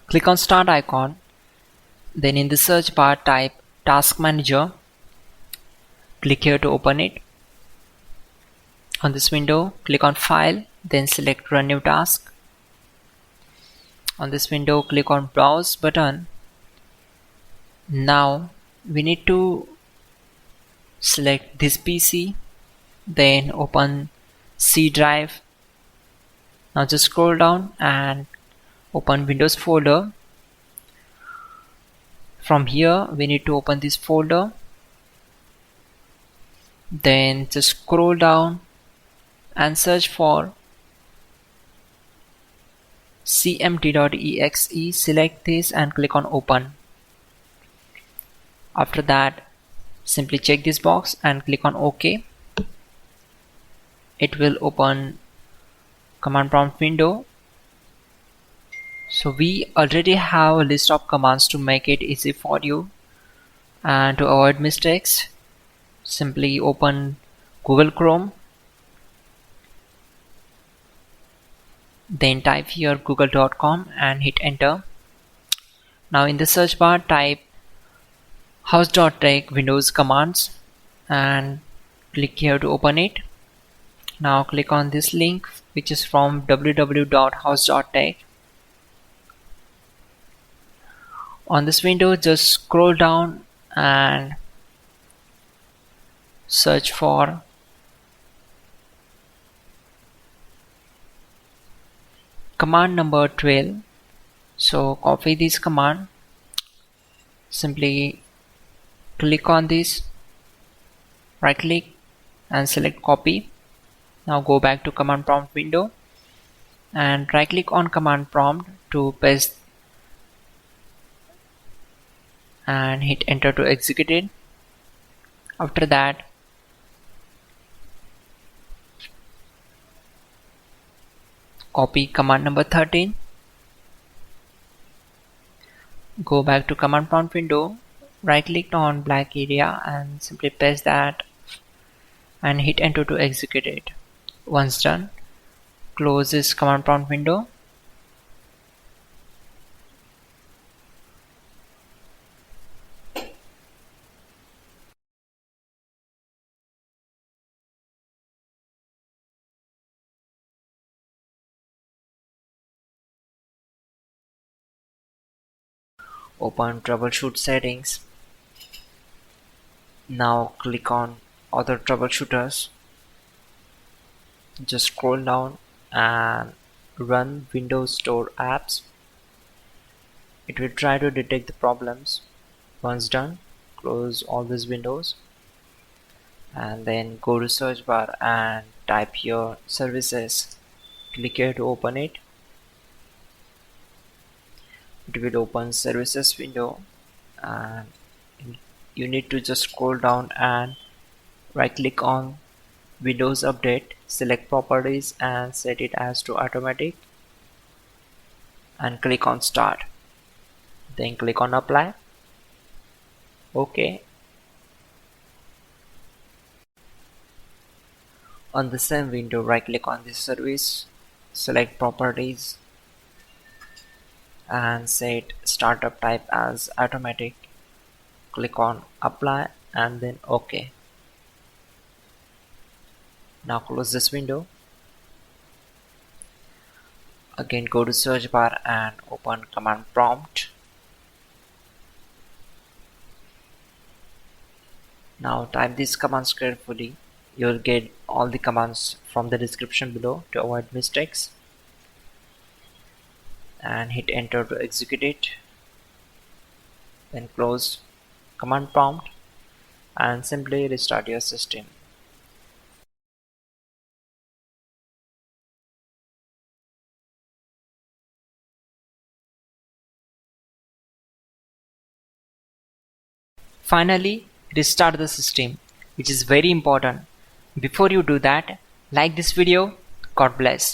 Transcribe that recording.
Click on Start icon, then in the search bar type Task Manager. Click here to open it. On this window, click on File, then select Run New Task. On this window, click on Browse button. Now we need to select this PC, then open C drive. Now just scroll down and open Windows folder. From here we need to open this folder, then just scroll down and search for cmd.exe. Select this and click on open. After that, simply check this box and click on OK. It will open command prompt window. So we already have a list of commands to make it easy for you, and to avoid mistakes, simply open Google Chrome, then type here google.com and hit enter. Now in the search bar type hows.tech Windows commands and click here to open it. Now click on this link, which is from www.hows.tech. On this window, just scroll down and search for command number 12. So copy this command, simply click on this, right click and select copy. Now go back to command prompt window and right click on command prompt to paste and hit enter to execute it. After that, copy command number 13, go back to command prompt window, right click on black area and simply paste that and hit enter to execute it. Once done, close this command prompt window. Open troubleshoot settings. Now click on other troubleshooters. Just scroll down and run Windows Store apps. It will try to detect the problems. Once done, close all these windows and then go to search bar and type here services. Click here to open it. It will open services window and you need to just scroll down and right click on Windows Update, select properties and set it as to automatic and click on start, then click on apply. OK. On the same window, right click on this service, select properties and set startup type as automatic. Click on apply and then OK. Now close this window. Again go to search bar and open command prompt. Now type these commands carefully. You will get all the commands from the description below to avoid mistakes. And hit enter to execute it. Then close command prompt and simply restart your system. Finally, restart the system, which is very important. Before you do that, like this video. God bless.